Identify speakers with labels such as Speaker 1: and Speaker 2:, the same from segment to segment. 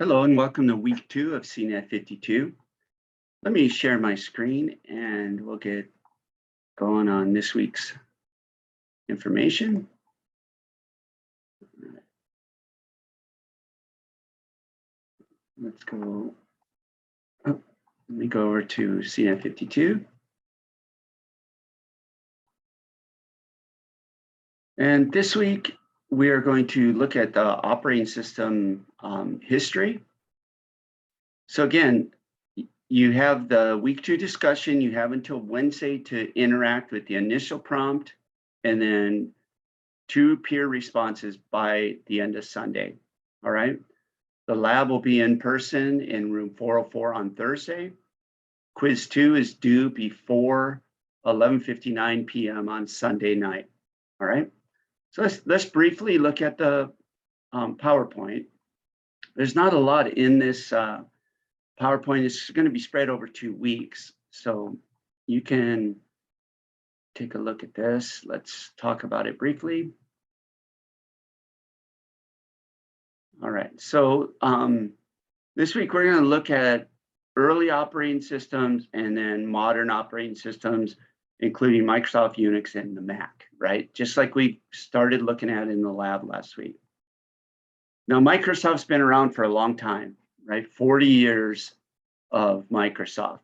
Speaker 1: Hello and welcome to week 2 of CNET52. Let me share my screen and we'll get going on this week's information. Let's go. Let me go over to CNET52. And this week we are going to look at the operating system history. So again, you have the week 2 discussion. You have until Wednesday to interact with the initial prompt and then 2 peer responses by the end of Sunday. All right. The lab will be in person in room 404 on Thursday. Quiz 2 is due before 11:59 p.m. on Sunday night. All right. So let's briefly look at the PowerPoint. There's not a lot in this PowerPoint. It's going to be spread over 2 weeks. So you can take a look at this. Let's talk about it briefly. All right, so this week we're going to look at early operating systems and then modern operating systems, including Microsoft Unix and the Mac, right? Just like we started looking at in the lab last week. Now, Microsoft's been around for a long time, right? 40 years of Microsoft.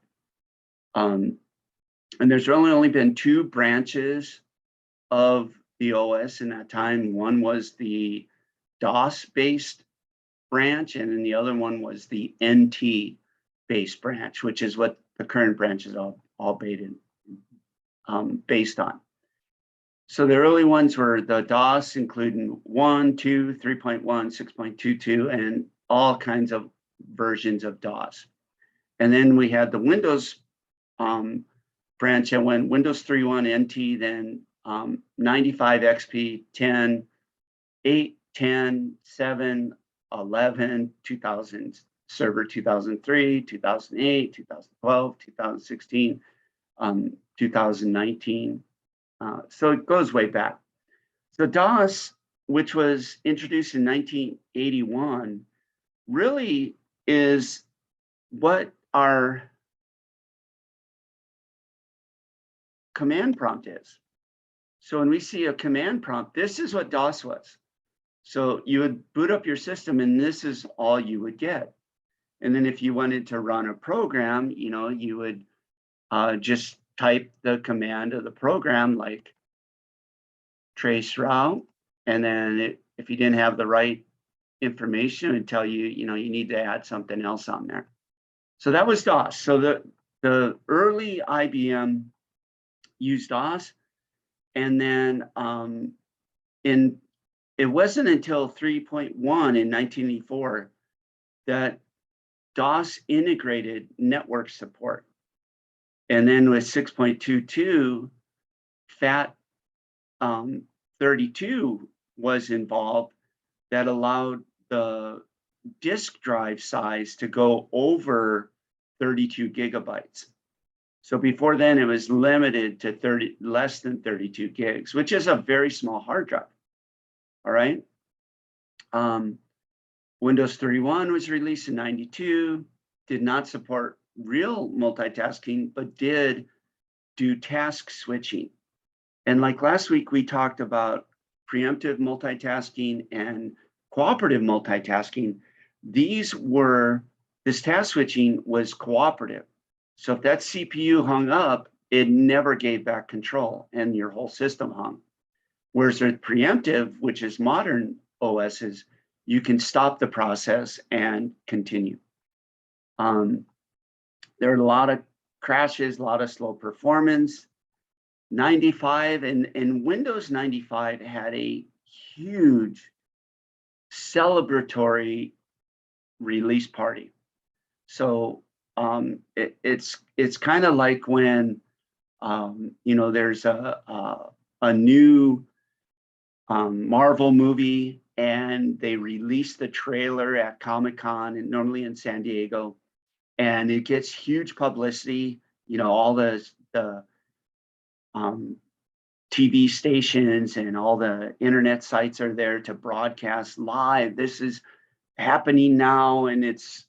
Speaker 1: And there's only been 2 branches of the OS in that time. One was the DOS-based branch, and then the other one was the NT-based branch, which is what the current branch is all based on. So the early ones were the DOS, including 1, 2, 3.1, 6.22, and all kinds of versions of DOS. And then we had the Windows branch that went Windows 3.1 NT, then 95 XP, 10, 8, 10, 7, 11, 2000 server 2003, 2008, 2012, 2016, 2019. So it goes way back. So DOS, which was introduced in 1981, really is what our command prompt is. So when we see a command prompt, this is what DOS was. So you would boot up your system and this is all you would get. And then if you wanted to run a program, you would just type the command of the program, like trace route. And then if you didn't have the right information, it would tell you, you need to add something else on there. So that was DOS. So the early IBM used DOS. And then it wasn't until 3.1 in 1984 that DOS integrated network support. And then with 6.22, FAT32 was involved that allowed the disk drive size to go over 32 gigabytes. So before then, it was limited to less than 32 gigs, which is a very small hard drive. All right. Windows 3.1 was released in 92, did not support real multitasking, but did do task switching. And like last week, we talked about preemptive multitasking and cooperative multitasking. This task switching was cooperative. So if that CPU hung up, it never gave back control and your whole system hung. Whereas with preemptive, which is modern OSs, you can stop the process and continue. There are a lot of crashes, a lot of slow performance. 95 and Windows 95 had a huge celebratory release party. So it's kind of like when there's a new Marvel movie and they release the trailer at Comic-Con, and normally in San Diego, and it gets huge publicity. All the TV stations and all the internet sites are there to broadcast live. This is happening now, and it's,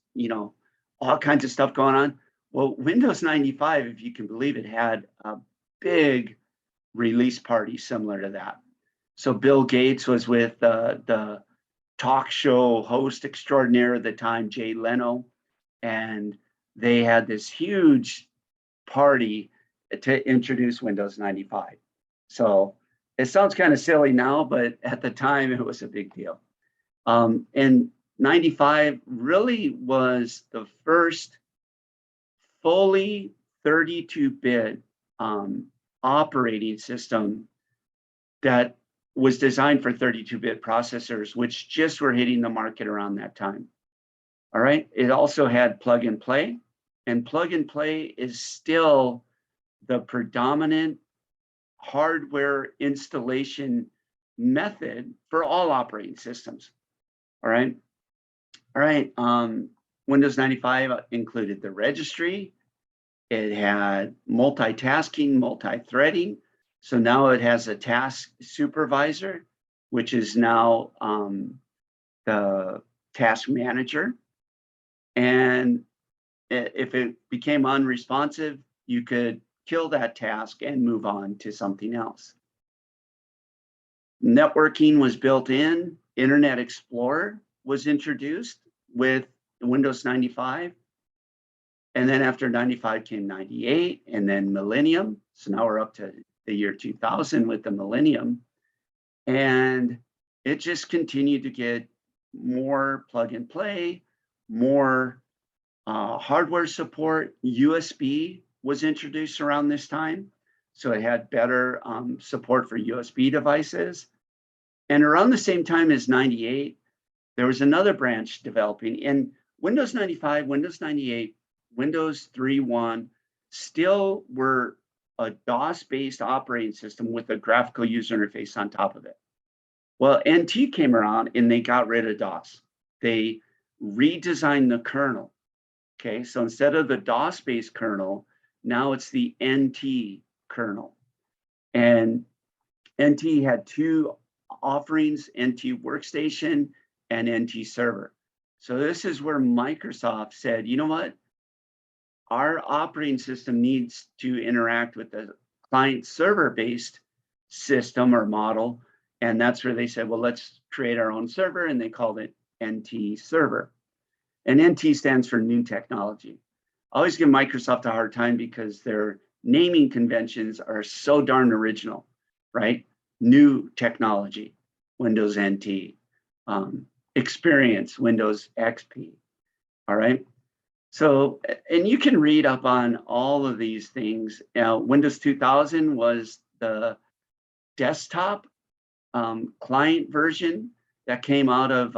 Speaker 1: all kinds of stuff going on. Well, Windows 95, if you can believe it, had a big release party similar to that. So Bill Gates was with the talk show host extraordinaire at the time, Jay Leno, and they had this huge party to introduce Windows 95. So it sounds kind of silly now, but at the time it was a big deal. And 95 really was the first fully 32-bit operating system that was designed for 32-bit processors, which just were hitting the market around that time. All right. It also had plug and play, and plug and play is still the predominant hardware installation method for all operating systems. All right. All right. Windows 95 included the registry. It had multitasking, multi-threading. So now it has a task supervisor, which is now the task manager. And if it became unresponsive, you could kill that task and move on to something else. Networking was built in. Internet Explorer was introduced with Windows 95. And then after 95 came 98 and then Millennium. So now we're up to the year 2000 with the Millennium. And it just continued to get more plug and play, more hardware support. USB was introduced around this time. So it had better support for USB devices. And around the same time as 98, there was another branch developing. In Windows 95, Windows 98, Windows 3.1 still were a DOS-based operating system with a graphical user interface on top of it. Well, NT came around and they got rid of DOS. They redesigned the kernel. Okay, so instead of the DOS-based kernel, now it's the NT kernel. And NT had two offerings, NT Workstation and NT Server. So this is where Microsoft said, you know what? Our operating system needs to interact with the client server-based system or model. And that's where they said, well, let's create our own server. And they called it NT Server. And NT stands for New Technology. I always give Microsoft a hard time because their naming conventions are so darn original, right? New Technology, Windows NT. Experience, Windows XP, all right? So, and you can read up on all of these things. Windows 2000 was the desktop client version that came out of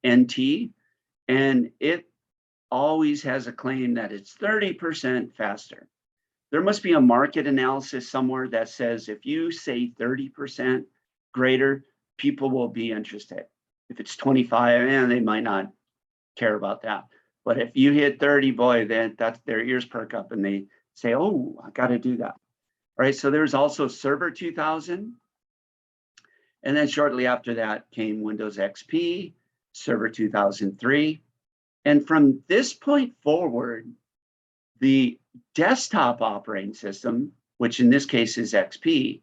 Speaker 1: NT, and it always has a claim that it's 30% faster. There must be a market analysis somewhere that says if you say 30% greater, people will be interested. If it's 25, they might not care about that. But if you hit 30, boy, then that's their ears perk up and they say, oh, I got to do that. All right. So there's also Server 2000. And then shortly after that came Windows XP, Server 2003. And from this point forward, the desktop operating system, which in this case is XP,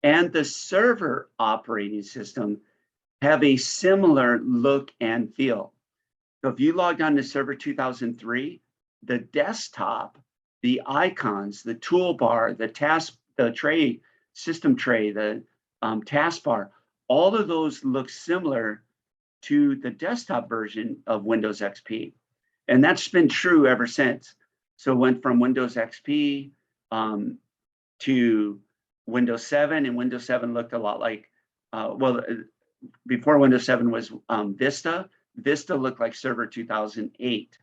Speaker 1: and the server operating system have a similar look and feel. So if you logged on to Server 2003, the desktop, the icons, the toolbar, the tray, system tray, the taskbar, all of those look similar to the desktop version of Windows XP. And that's been true ever since. So it went from Windows XP to Windows 7, and Windows 7 looked a lot like, before Windows 7 was Vista. Vista looked like Server 2008.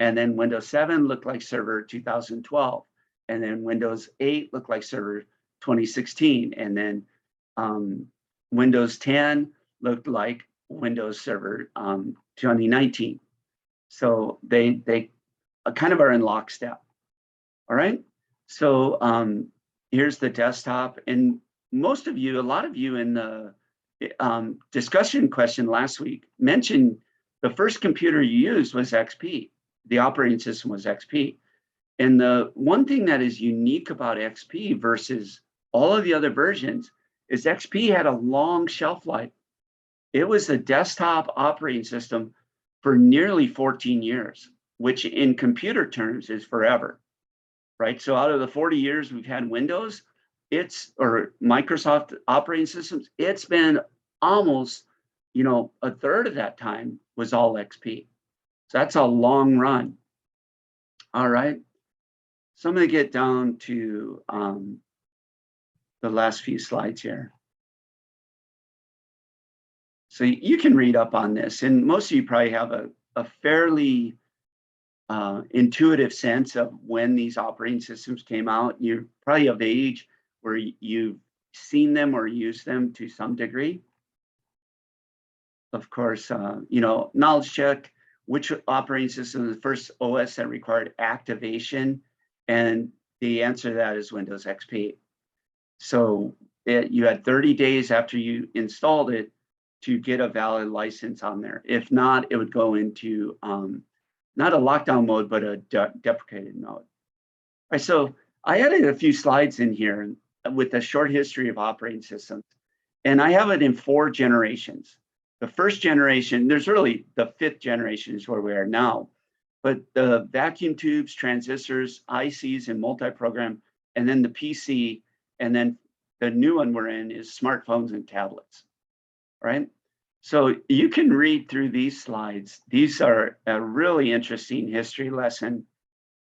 Speaker 1: And then Windows 7 looked like Server 2012. And then Windows 8 looked like Server 2016. And then Windows 10 looked like Windows Server 2019. So they kind of are in lockstep. All right. So here's the desktop. And most of you, a lot of you in the discussion question last week mentioned the first computer you used was XP. The operating system was XP. And the one thing that is unique about XP versus all of the other versions is XP had a long shelf life. It was the desktop operating system for nearly 14 years, which in computer terms is forever, right? So out of the 40 years we've had Windows, or Microsoft operating systems, it's been almost, a third of that time was all XP. So that's a long run. All right. So I'm going to get down to the last few slides here. So you can read up on this, and most of you probably have a fairly intuitive sense of when these operating systems came out. You're probably of age where you've seen them or used them to some degree. Of course, knowledge check, which operating system is the first OS that required activation? And the answer to that is Windows XP. So you had 30 days after you installed it to get a valid license on there. If not, it would go into not a lockdown mode, but a deprecated mode. All right, so I added a few slides in here with a short history of operating systems, and I have it in 4 generations. The first generation, there's really the 5th generation is where we are now, but the vacuum tubes, transistors, ICs, and multi-program, and then the PC, and then the new one we're in is smartphones and tablets, right? So you can read through these slides. These are a really interesting history lesson.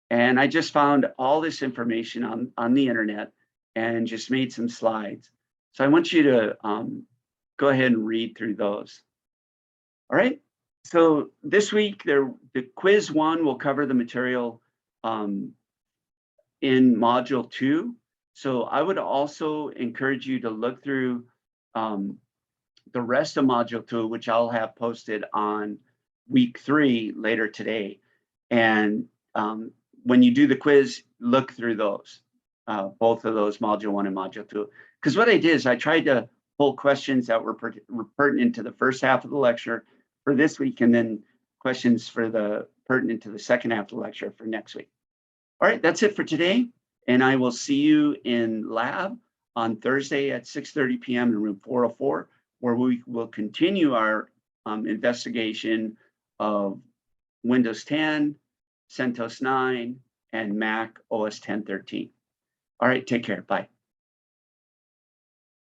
Speaker 1: And I just found all this information on the internet and just made some slides. So I want you to go ahead and read through those. All right. So this week, the quiz 1 will cover the material in module 2. So I would also encourage you to look through the rest of module 2, which I'll have posted on week 3 later today. And when you do the quiz, look through those, both of those, module 1 and module 2. Because what I did is I tried to pull questions that were pertinent to the first half of the lecture for this week, and then questions for the pertinent to the second half of the lecture for next week. All right, that's it for today. And I will see you in lab on Thursday at 6:30 p.m. in room 404, where we will continue our investigation of Windows 10, CentOS 9, and Mac OS 10.13. All right, take care. Bye.